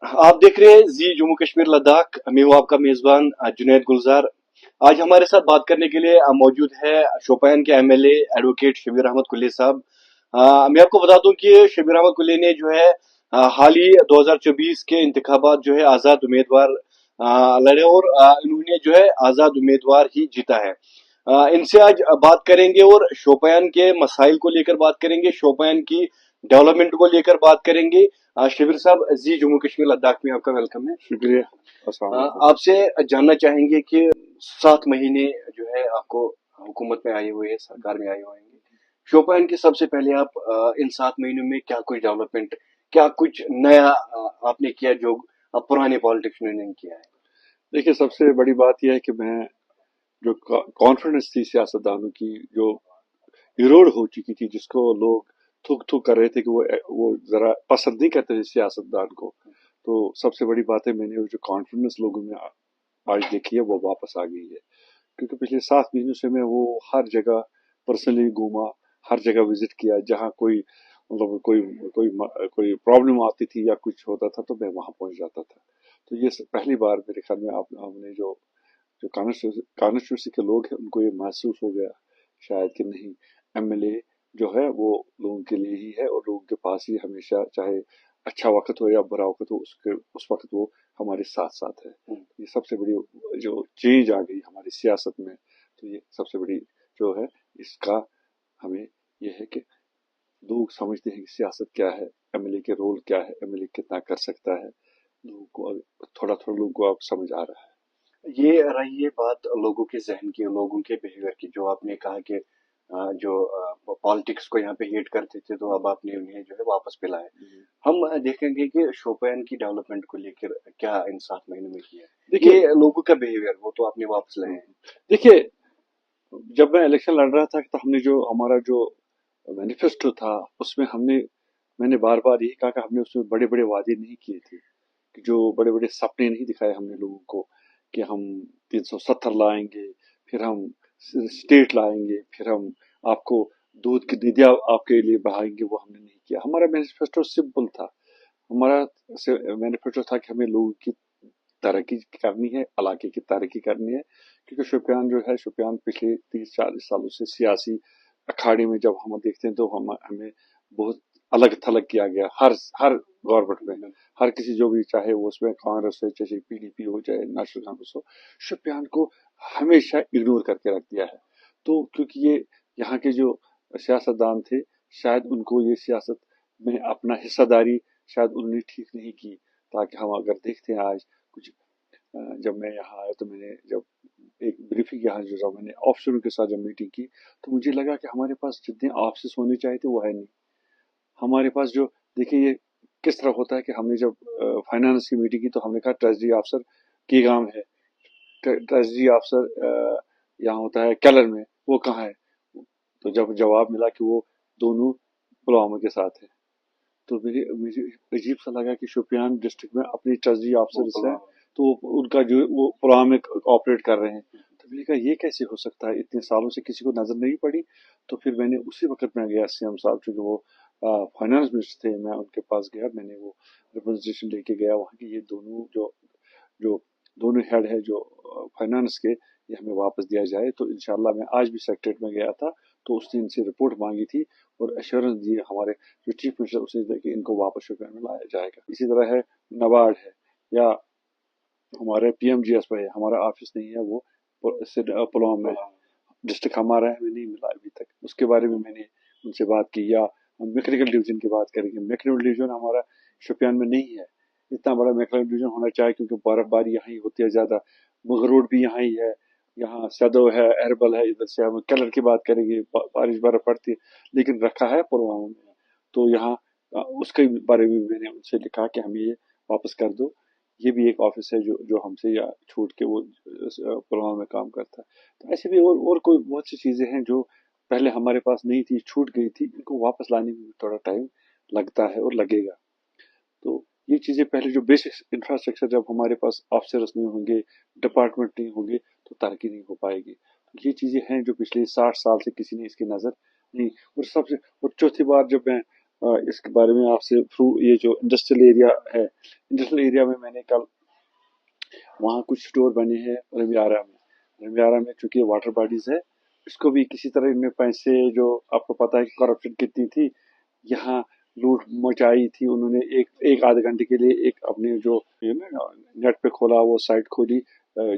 आप देख रहे हैं जी जम्मू कश्मीर लद्दाख। मैं हूं आपका मेजबान जुनैद गुलजार। आज हमारे साथ बात करने के लिए मौजूद है शोपियान के एमएलए एडवोकेट शबीर अहमद कुल्ली साहब। मैं आपको बता दूं कि शबीर अहमद कुल्ली ने जो है हाल ही 2024 के इंतखाबात जो है आजाद उम्मीदवार लड़े और इन्होंने जो है आजाद उम्मीदवार ही जीता है। इनसे आज बात करेंगे और शोपियान के मसाइल को लेकर बात करेंगे, शोपियान की डेवलपमेंट को लेकर बात करेंगे। शिविर साहब जी जम्मू कश्मीर लद्दाख में आपका वेलकम है। शुक्रिया। अस्सलाम वालेकुम। आपसे जानना चाहेंगे कि 7 महीने जो है आपको हुकूमत में आए हुए, सरकार में आए हुए हैं, शोपियान के सबसे पहले आप इन 7 महीनों में क्या कुछ डेवलपमेंट, क्या कुछ नया आपने किया जो पुराने पॉलिटिक्स ने नहीं किया है? देखिए, सबसे बड़ी बात यह है कि मैं जो कॉन्फिडेंस थी सियासतदानों की, जो इरोड हो चुकी थी, जिसको लोग थूक थूक कर रहे थे कि वो जरा पसंद नहीं करते थे सियासतदान को, तो सबसे बड़ी बात है मैंने वो जो कॉन्फिडेंस लोगों में आज देखी है वो वापस आ गई है। क्योंकि पिछले 7 महीनों से मैं वो हर जगह पर्सनली घूमा, हर जगह विजिट किया, जहाँ कोई मतलब कोई प्रॉब्लम आती थी या कुछ होता था तो मैं वहां पहुंच जाता था। तो ये पहली बार मेरे ख्याल में आप हमने जो जो कॉन्स्टिट्यूंसी के लोग हैं उनको ये महसूस हो गया शायद कि नहीं, एमएलए जो है वो लोगों के लिए ही है और लोगों के पास ही हमेशा, चाहे अच्छा वक्त हो या बुरा वक्त हो, उसके उस वक्त वो हमारे साथ साथ है। ये सबसे बड़ी जो चेंज आ गई हमारी सियासत में, तो ये सबसे बड़ी जो है इसका हमें ये है कि लोग समझते हैं कि सियासत क्या है, एमएलए के रोल क्या है, एमएलए कितना कर सकता है। लोगों को थोड़ा थोड़ा लोगों को अब समझ आ रहा है। ये रही है बात लोगों के जहन की, लोगों के बिहेवियर की, जो आपने कहा कि जो पॉलिटिक्स को यहाँ पे हेट करते थे तो अब आपने उन्हें जो है वापस पिलाया। हम देखेंगे कि शोपियान की डेवलपमेंट को लेकर क्या इन 7 महीनों में किया है। देखिए, ये लोगों का बिहेवियर वो तो आपने वापस लाए हैं। देखिए, जब मैं इलेक्शन लड़ रहा था तो हमने जो हमारा जो मैनिफेस्टो था उसमें मैंने बार बार यही कहा कि हमने उसमें बड़े बड़े वादे नहीं किए थे, कि जो बड़े बड़े सपने नहीं दिखाए हमने लोगों को कि हम 370 लाएंगे, फिर हम स्टेट लाएंगे, फिर हम आपको दूध की दीदियां आपके लिए बढ़ाएंगे, वो हमने नहीं किया। हमारा मैनिफेस्टो सिंपल था। हमारा मैनिफेस्टो था कि हमें लोगों की तरक्की करनी है, इलाके की तरक्की करनी है। क्योंकि शोपियान जो है, शोपियान पिछले 30-40 सालों से सियासी अखाड़े में जब हम देखते हैं तो हमें बहुत अलग थलग किया गया हर हर गवर्नमेंट में। हर किसी जो भी, चाहे वो उसमें कांग्रेस हो, चाहे पीडीपी हो, चाहे नेशनल कांग्रेस हो, शोपियान को हमेशा इग्नोर करके रख दिया है। तो क्योंकि ये यहाँ के जो सियासतदान थे, शायद उनको ये सियासत में अपना हिस्सेदारी शायद उन्होंने ठीक नहीं की। ताकि हम अगर देखते हैं आज कुछ जब मैं यहाँ आया तो मैंने जब एक ब्रीफिंग यहाँ जो मैंने ऑफिसरों के साथ जब मीटिंग की तो मुझे लगा कि हमारे पास जितने ऑफिस होने चाहिए थे वो है नहीं हमारे पास। जो देखिए ये किस तरह होता है कि हमने जब फाइनेंस की मीटिंग की तो हमने कहा ट्रेजरी ऑफिसर की काम है, ट्रेजरी ऑफिसर यहाँ होता है केलर में, वो कहाँ है? तो जब जवाब मिला कि वो दोनों पुलवामा के साथ है, तो मुझे अजीब सा लगा कि शोपियान डिस्ट्रिक्ट में अपनी ट्रेजरी ऑफिसर्स हैं तो उनका जो वो पुलवामा में ऑपरेट कर रहे हैं। तो मैंने कहा ये कैसे हो सकता है, इतने सालों से किसी को नजर नहीं पड़ी। तो फिर मैंने उसी वक्त में गया सीएम साहब, चूंकि वो फाइनेंस मिनिस्टर थे, मैं उनके पास गया, मैंने वो रिप्रेजेंटेशन लेके गया वहाँ की, ये दोनों जो जो दोनों हेड है जो फाइनेंस के, ये हमें वापस दिया जाए। तो इंशाल्लाह मैं आज भी सेक्रेटरीट में गया था तो उसने इनसे रिपोर्ट मांगी थी और एश्योरेंस दी हमारे जो चीफ मिनिस्टर, उसे दे कि इनको वापस शोपियान में लाया जाएगा। इसी तरह है नबार्ड है, या हमारे पीएमजीएस पे है, हमारा ऑफिस नहीं है, वो पुलवामा में है। डिस्ट्रिक्ट हमारा है, हमें नहीं मिला अभी तक, उसके बारे में मैंने उनसे बात की। या हम मैकेनिकल डिवीजन की बात करेंगे, मैकेनिकल डिवीजन हमारा शोपियान में नहीं है। इतना बड़ा मैकेनिकल डिवीजन होना चाहिए क्योंकि बर्फबारी यहाँ ही होती है ज्यादा, मुगर रोड भी यहाँ ही है, यहाँ सदो है, एरबल है, इधर से हम कलर की बात करेंगे, बारिश बर्फ पड़ती है, लेकिन रखा है पुलवामा में। तो यहाँ उसके बारे में मैंने उनसे लिखा कि हमें ये वापस कर दो। ये भी एक ऑफिस है जो जो हमसे या छूट के वो पुलवामा में काम करता है। तो ऐसे भी और कोई बहुत सी चीजें हैं जो पहले हमारे पास नहीं थी, छूट गई थी, इनको वापस लाने में भी थोड़ा टाइम लगता है और लगेगा। तो ये चीजें पहले जो बेसिक इंफ्रास्ट्रक्चर, जब हमारे पास ऑफिसर्स नहीं होंगे, डिपार्टमेंट नहीं होंगे, तो तरक्की नहीं हो पाएगी। तो ये चीजें हैं जो पिछले 60 साल से किसी ने इसकी नजर नहीं। और सबसे और चौथी बार जब मैं इसके बारे में आपसे थ्रू ये जो इंडस्ट्रियल एरिया है, इंडस्ट्रियल एरिया में मैंने कल वहाँ कुछ स्टोर बने हैं रवियारा में चूंकि वाटर बॉडीज है, इसको भी किसी तरह इनमें पैसे, जो आपको पता है कि करप्शन कितनी थी यहाँ, लूट मचाई थी उन्होंने। एक आधे घंटे के लिए एक अपने जो नेट पे खोला, वो साइट खोली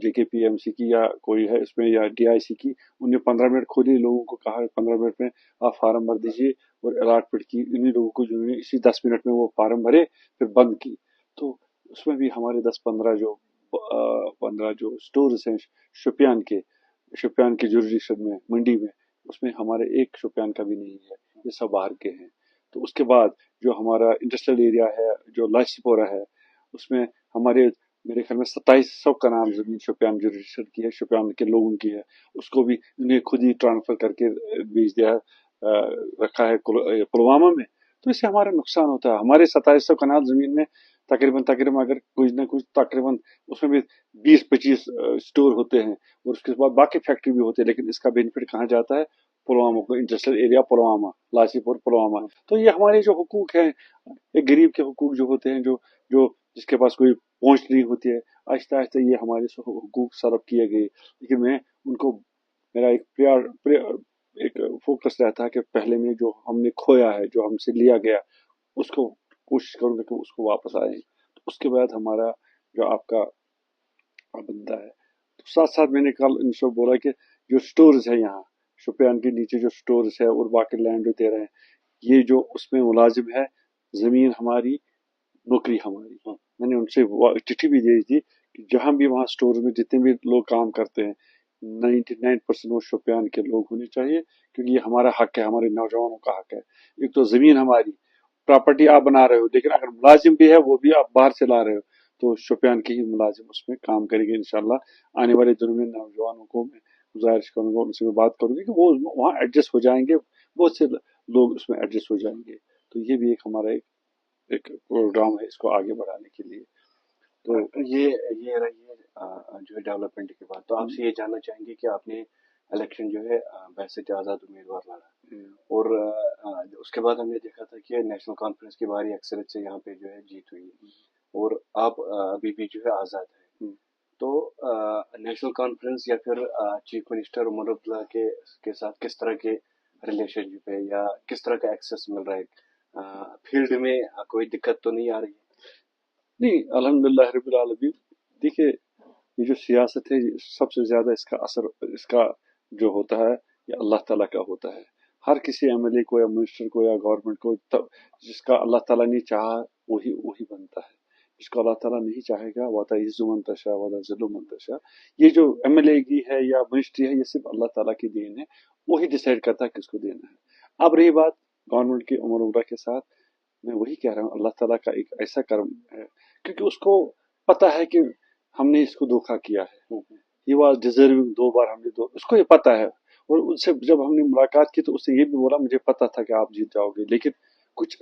JKPMC की या कोई है इसमें या DIC की, उन्हें 15 मिनट खोली, लोगों को कहा 15 मिनट में आप फार्म भर दीजिए, और अलॉटमेंट की इन्हीं लोगों को, जिन्होंने इसी 10 मिनट में वो फार्म भरे, फिर बंद की। तो उसमें भी हमारे 10-15 जो 15 जो स्टोर्स हैं शुपियान के जुरिडिक्शन में, मंडी में, उसमें हमारे एक शुपियान का भी नहीं है, ये सब बाहर के हैं। तो उसके बाद जो हमारा इंडस्ट्रियल एरिया है, जो लाशीपोरा है, उसमें हमारे मेरे ख्याल में 2700 कनाल जमीन शुपियान जुरिडिक्शन की है, शुपियान के लोगों की है। उसको भी उन्हें खुद ही ट्रांसफर करके बेच दिया है, रखा है पुलवामा में। तो इससे हमारा नुकसान होता है। हमारे 2700 कनाल जमीन में तकरीबन अगर कुछ ना कुछ तकरीबन उसमें भी 20-25 स्टोर होते हैं, और उसके बाद बाकी फैक्ट्री भी होते हैं, लेकिन इसका बेनिफिट कहाँ जाता है? पुलवामा को, इंडस्ट्रियल एरिया पुलवामा, लासीपुर पुलवामा। तो ये हमारे जो हुकूक हैं, एक गरीब के हुकूक जो होते हैं, जो जो जिसके पास कोई पहुंच नहीं होती है, आहिस्ता आहिस्ता ये हमारे हुकूक सलब किए गए। लेकिन मैं उनको, मेरा एक फोकस रहता है कि पहले में जो हमने खोया है, जो हमसे लिया गया, उसको कोशिश करूंगा कि उसको वापस आए। तो उसके बाद हमारा जो आपका बनता है। तो साथ साथ मैंने कल इनसे बोला कि जो स्टोर्स है यहाँ शुपियान के नीचे, जो स्टोर्स है और बाकी लैंड जो दे रहे हैं, ये जो उसमें मुलाजिम है, जमीन हमारी, नौकरी हमारी। मैंने उनसे चिट्ठी भी दे दी कि जहां भी वहां स्टोर में जितने भी लोग काम करते हैं, 99% वो शुपियान के लोग होने चाहिए, क्योंकि ये हमारा हक है, हमारे नौजवानों का हक है। एक तो जमीन हमारी, प्रॉपर्टी आप बना रहे हो, लेकिन अगर मुलाजिम भी है वो भी आप बाहर से ला रहे हो, तो शुपियान के ही मुलाजिम उसमें काम करेंगे इंशाल्लाह। आने वाले दिनों में नौजवानों को मैं गुजारिश करूंगा, उनसे मैं बात करूंगी कि वो वहाँ एडजस्ट हो जाएंगे, बहुत से लोग उसमें एडजस्ट हो जाएंगे। तो ये भी एक हमारा एक प्रोग्राम है इसको आगे बढ़ाने के लिए। तो ये रही है जो है डेवलपमेंट की बात। तो आपसे ये जानना चाहेंगे कि आपने इलेक्शन जो है बैसित आज़ाद उम्मीदवार लड़ा, और उसके बाद हमने देखा था कि नेशनल कॉन्फ्रेंस की भारी अक्सरियत से यहाँ पे जो है जीत हुई है, और आप अभी भी जो है आज़ाद है। तो नेशनल कॉन्फ्रेंस या फिर चीफ मिनिस्टर उमर अब्दुल्ला के साथ किस तरह के रिलेशनशिप है, या किस तरह का एक्सेस मिल रहा है फील्ड में? कोई दिक्कत तो नहीं आ रही है? नहीं, अल्हम्दुलिल्लाह रब्बिल आलमीन। देखिए, ये जो सियासत है, सबसे ज्यादा इसका असर, इसका जो होता है, ये अल्लाह ताला का होता है। हर किसी एमएलए को या मिनिस्टर को या गवर्नमेंट को, तब जिसका अल्लाह ताला ने चाहा वही वही बनता है, जिसको अल्लाह ताला नहीं चाहेगा वाता इज़्ज़ु मन तशा वाता ज़िल्लु मन तशा। ये जो एमएलए की है या मिनिस्ट्री है, ये सिर्फ अल्लाह ताला की देन है, वही डिसाइड करता है किसको देना है। अब रही बात गवर्नमेंट की उमर उमरा के साथ, मैं वही कह रहा हूँ, अल्लाह ताला का एक ऐसा कर्म है, क्योंकि उसको पता है कि हमने इसको धोखा किया है, ये वाज डिजर्विंग, 2 बार हमने दो, उसको ये पता है। और उससे जब हमने मुलाकात की, तो उससे ये भी बोला मुझे पता था कि आप जीत जाओगे, लेकिन कुछ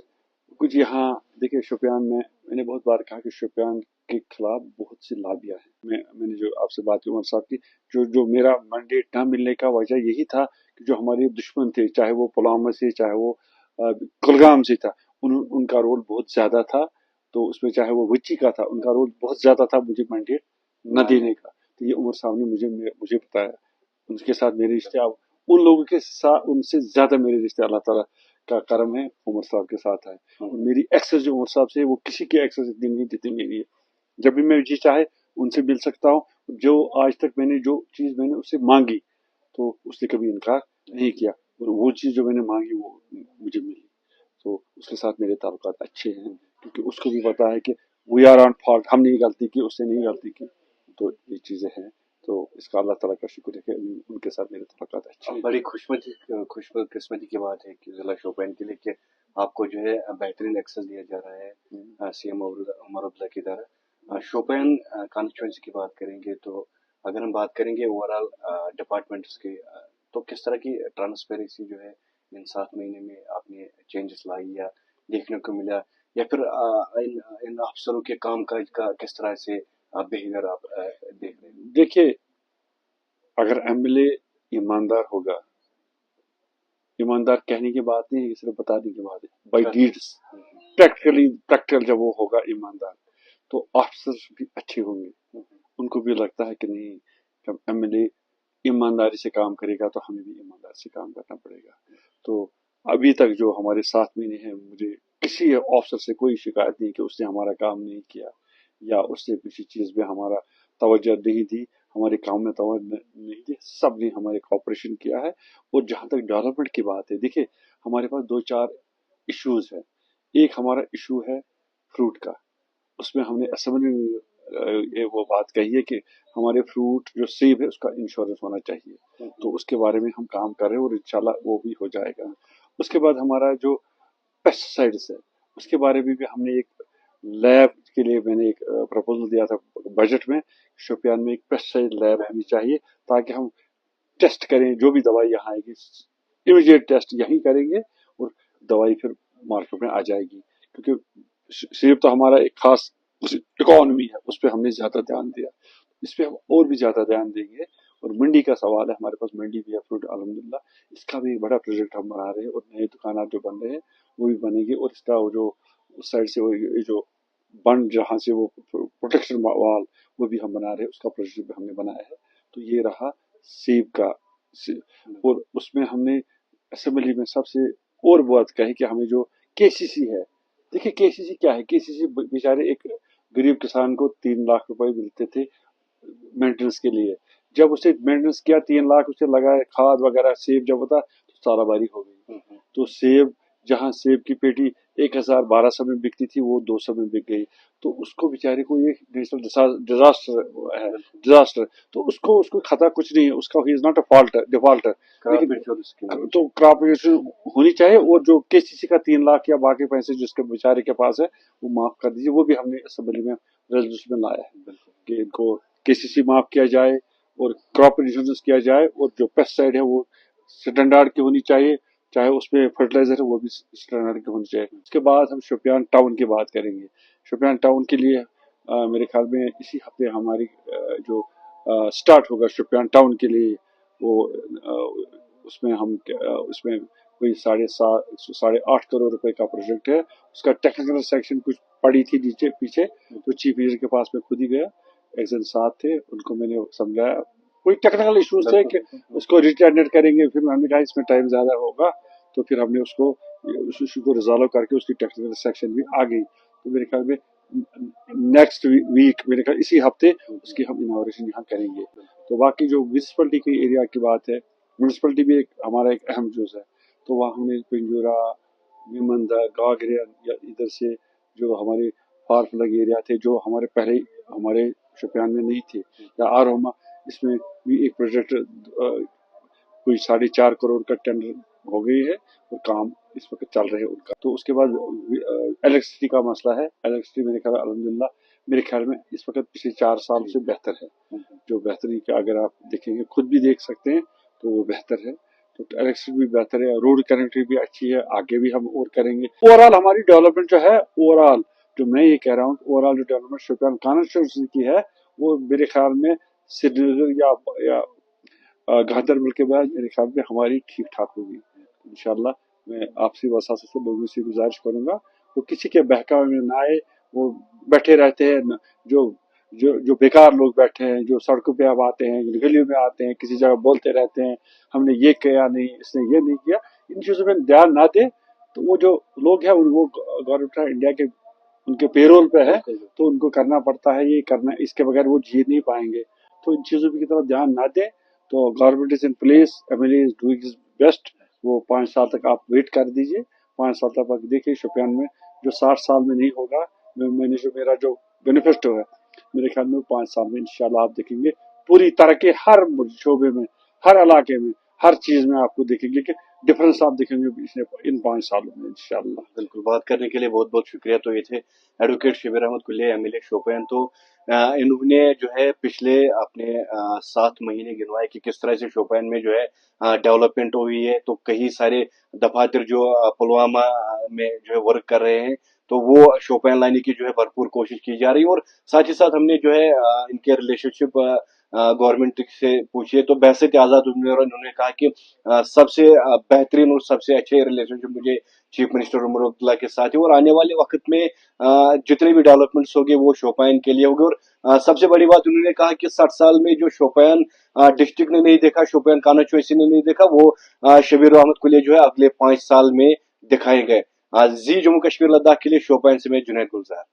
कुछ यहाँ देखिए शुपियान में, मैंने बहुत बार कहा कि शुपियान के खिलाफ बहुत सी लाबियां हैं। मैंने जो आपसे बात की उमर साहब की, जो मेरा मैंडेट न मिलने का वजह यही था कि जो हमारे दुश्मन थे, चाहे वो पुलवामा से, चाहे वो कुलगाम से था, उनका रोल बहुत ज्यादा था। तो उसमें चाहे वो विच्ची का था, उनका रोल बहुत ज्यादा था मुझे मैंडेट न देने का। तो ये उमर साहब ने मुझे बताया, उनके साथ मेरे रिश्ते, अब उन लोगों के साथ उनसे ज्यादा मेरे रिश्ते अल्लाह ताला का करम है, उमर साहब के साथ है। और मेरी एक्सेस जो उमर साहब से है, वो किसी की एक्सेस इतनी नहीं देती मेरी है। जब भी मैं जी चाहे उनसे मिल सकता हूँ। जो आज तक जो चीज मैंने उससे मांगी, तो उसने कभी इनकार नहीं किया, और वो चीज जो मैंने मांगी वो मुझे मिली। तो उसके साथ मेरे ताल्लुकात अच्छे हैं, क्योंकि उसको भी पता है कि वी आर ऑन फॉल्ट, हमने ही गलती की, उसने नहीं गलती की। तो ये चीजें हैं। तो इसका अल्लाह ताला का शुक्र है कि उनके साथ मेरे ताल्लुकात अच्छे हैं। बड़ी खुशकिस्मती की बात है कि जिला शोपियान के लिए कि आपको जो है बेहतरीन एक्सेस दिया जा रहा है सीएम उमर अब्दुल्ला की तरह। शोपियान कॉन्स्टिट्यूंसी की बात करेंगे, तो अगर हम बात करेंगे ओवरऑल डिपार्टमेंट्स की, तो किस तरह की ट्रांसपेरेंसी जो है इन 7 महीने में आपने चेंजेस लाई या देखने को मिला, या फिर इन अफसरों के काम काज का किस तरह से बिहेवियर आप देख रहे हैं? देखिए, अगर एमएलए ईमानदार होगा, ईमानदार कहने की बात नहीं है, ये सिर्फ बताने की बात है, बाई डीड्स, प्रैक्टिकल जब वो होगा ईमानदार, तो ऑफिसर्स भी अच्छे होंगे, उनको भी लगता है कि नहीं, जब एमएलए ईमानदारी से काम करेगा तो हमें भी ईमानदारी से काम करना पड़ेगा। तो अभी तक जो हमारे 7 महीने हैं, मुझे किसी ऑफिसर से कोई शिकायत नहीं कि उसने हमारा काम नहीं किया या उसने किसी चीज में हमारा तवज्जो नहीं दी, हमारे काम में तवज्जो नहीं दी, सब ने हमारे कॉपरेशन किया है। और जहां तक डेवलपमेंट की बात है, देखिए हमारे पास 2-4 इश्यूज है। एक हमारा इशू है फ्रूट का, उसमें हमने असेंबली में ये वो बात कही है कि हमारे फ्रूट जो सेब है उसका इंश्योरेंस होना चाहिए, तो उसके बारे में हम काम कर रहे हैं और इंशाल्लाह वो भी हो जाएगा। उसके बाद हमारा जो पेस्टिसाइड्स है, उसके बारे में भी हमने एक लैब के लिए मैंने एक प्रपोजल दिया था बजट में, शोपियान में एक पेस्टिसाइड लैब होनी चाहिए, ताकि हम टेस्ट करें, जो भी दवाई यहाँ आएगी इमीडिएट टेस्ट यहीं करेंगे और दवाई फिर मार्केट में आ जाएगी। क्योंकि सेब तो हमारा एक खास इकोनॉमी है, उस पर हमने ज्यादा ध्यान दिया, इस पे हम और भी ज्यादा ध्यान देंगे। और मंडी का सवाल है, हमारे पास मंडी भी है फ्रूट अल्हम्दुलिल्लाह, इसका भी एक बड़ा प्रोजेक्ट हम बना रहे हैं और नए दुकान जो बन रहे हैं वो भी बनेंगे। और इसका वो जो उस साइड से वो ये जो बंद जहाँ से वो प्रोटेक्शन वाल वो भी हम बना रहे हैं, उसका प्रोजेक्ट भी हमने बनाया है। तो ये रहा सेब का और उसमें हमने असेंबली में सबसे और बात कही कि हमें जो केसीसी है, देखिए केसीसी क्या है, केसीसी बेचारे एक गरीब किसान को 3 लाख रुपए मिलते थे मेंटेनेंस के लिए, जब उसे मेंटेनेंस किया 3 लाख उसे लगाए खाद वगैरह, सेब जब होता तो सालाबारी हो गई। तो सेब जहां सेब की पेटी 1,000-1,200 में बिकती थी वो 200 में बिक गई, तो उसको बेचारे को ये नेशनल डिजास्टर है, डिजास्टर। तो उसको उसको खतरा कुछ नहीं है, उसका he is not a fault defaulter, लेकिन तो क्रॉप इंश्योरेंस होनी चाहिए। और जो केसीसी का 3 लाख या बाकी पैसे जिसके बेचारे के पास है वो माफ कर दीजिए, वो भी हमने असेंबली में रेजोल्यूशन में लाया है कि इनको केसीसी माफ किया जाए और क्रॉप इंश्योरेंस किया जाए, और जो पेस्टिसाइड है वो स्टैंडर्ड की होनी चाहिए, चाहे उसमें फर्टिलाइजर है वो भी स्टैंडर्ड की होनी चाहिए। उसके बाद हम शोपियान टाउन की बात करेंगे। शोपियान टाउन के लिए मेरे ख्याल में इसी हफ्ते हमारी जो स्टार्ट होगा शोपियान टाउन के लिए, वो उसमें हम उसमें कोई 7.5 करोड़ रुपए का प्रोजेक्ट है। उसका टेक्निकल सेक्शन कुछ पड़ी थी नीचे पीछे, तो चीफ इंजीनियर के पास में खुद ही गया, एक जन साथ थे, उनको मैंने समझाया कोई टेक्निकल इश्यूज थे कि उसको रिटेंडर करेंगे, फिर हमने कहा इसमें टाइम ज्यादा होगा, तो फिर हमने उसको उस इशू को रिजॉल्व करके उसकी टेक्निकल सेक्शन भी आ गई। तो मेरे ख्याल में नेक्स्ट वीक, मेरे ख्याल इसी हफ्ते उसकी हम इनॉग्रेशन यहाँ करेंगे। तो बाकी जो म्यूनसिपलिटी की एरिया की बात है, म्यूनसिपलिटी भी एक हमारा एक अहम जुज है, तो वहाँ हमने पिंजूरा, मीमंदा, गागरिया या इधर से जो हमारे फार फ्लग एरिया थे जो हमारे पहले हमारे शोपियान में नहीं थे, या आरोमा, इसमें भी एक प्रोजेक्ट कोई 4.5 करोड़ का टेंडर हो गई है और काम इस वक्त चल रहे हैं उनका। तो उसके बाद इलेक्ट्रिसिटी का मसला है, इलेक्ट्रिसिटी मेरे ख्याल अल्हम्दुलिल्लाह मेरे ख्याल में इस वक्त पिछले 4 साल से बेहतर है। जो बेहतरी का अगर आप देखेंगे, खुद भी देख सकते हैं, तो वो बेहतर है। तो इलेक्ट्रिसिटी भी बेहतर है, रोड कनेक्टिविटी भी अच्छी है, आगे भी हम और करेंगे। ओवरऑल हमारी डेवलपमेंट जो है, ओवरऑल जो मैं ये कह रहा हूँ, ओवरऑल जो डेवलपमेंट शोपियान कॉन्स्टिट्यूंसी की है, वो मेरे ख्याल में श्रीनगर या गांधरबल के बाद मेरे ख्याल में हमारी ठीक ठाक होगी इंशाल्लाह। मैं आपसी वसासे से लोगों से गुजारिश करूंगा वो किसी के बहकावे में ना आए, वो बैठे रहते हैं, जो जो जो बेकार लोग बैठे हैं, जो सड़कों पे अब आते हैं, गलियों में आते हैं, किसी जगह बोलते रहते हैं हमने ये किया नहीं, इसने ये नहीं किया, इन चीजों में ध्यान ना दे, तो वो जो लोग हैं वो गवर्नमेंट ऑफ इंडिया के उनके पेरोल पे है, तो उनको करना पड़ता है, ये करना, इसके बगैर वो जी नहीं पाएंगे। तो इन चीजों की तरफ ध्यान ना दें। तो government is in place, MLA is doing his best, वो 5 साल तक आप वेट कर दीजिए, 5 साल तक देखिए शोपियान में जो 60 साल में नहीं होगा, मैंने जो मेरा जो बेनिफिस्टो है, मेरे ख्याल में 5 साल में इंशाल्लाह आप देखेंगे पूरी तरह के हर शोबे में, हर इलाके में, हर चीज में आपको देखेंगे कि डिफरेंस आप देखेंगे इन 5 सालों में इंशाल्लाह। बिल्कुल, बात करने के लिए बहुत बहुत शुक्रिया। तो ये थे एडवोकेट शबीर अहमद कुल्ले, एमएलए शोपियान। तो इन्होंने जो है पिछले अपने 7 महीने गिनवाए कि किस तरह से शोपियान में जो है डेवलपमेंट हुई है। तो कई सारे दफातर जो पुलवामा में जो है वर्क कर रहे हैं, तो वो शोपियान लाने की जो है भरपूर कोशिश की जा रही है। और साथ ही साथ हमने जो है इनके रिलेशनशिप गवर्नमेंट से पूछिए तो बहसत आज़ाद हुई और उन्होंने कहा कि सबसे बेहतरीन और सबसे अच्छे रिलेशनशिप मुझे चीफ मिनिस्टर उमर अब्दुल्ला के साथ है और आने वाले वक्त में जितने भी डेवलपमेंट्स होंगे वो शोपियान के लिए होंगे। और सबसे बड़ी बात उन्होंने कहा कि 60 साल में जो शोपियान डिस्ट्रिक्ट ने नहीं देखा, शोपियान कानाचोसी ने नहीं देखा, वो शबीर अहमद कुली जो है अगले 5 साल में दिखाएंगे। जी जम्मू कश्मीर लद्दाख के लिए शोपियान से मैं जुनैद गुलजार।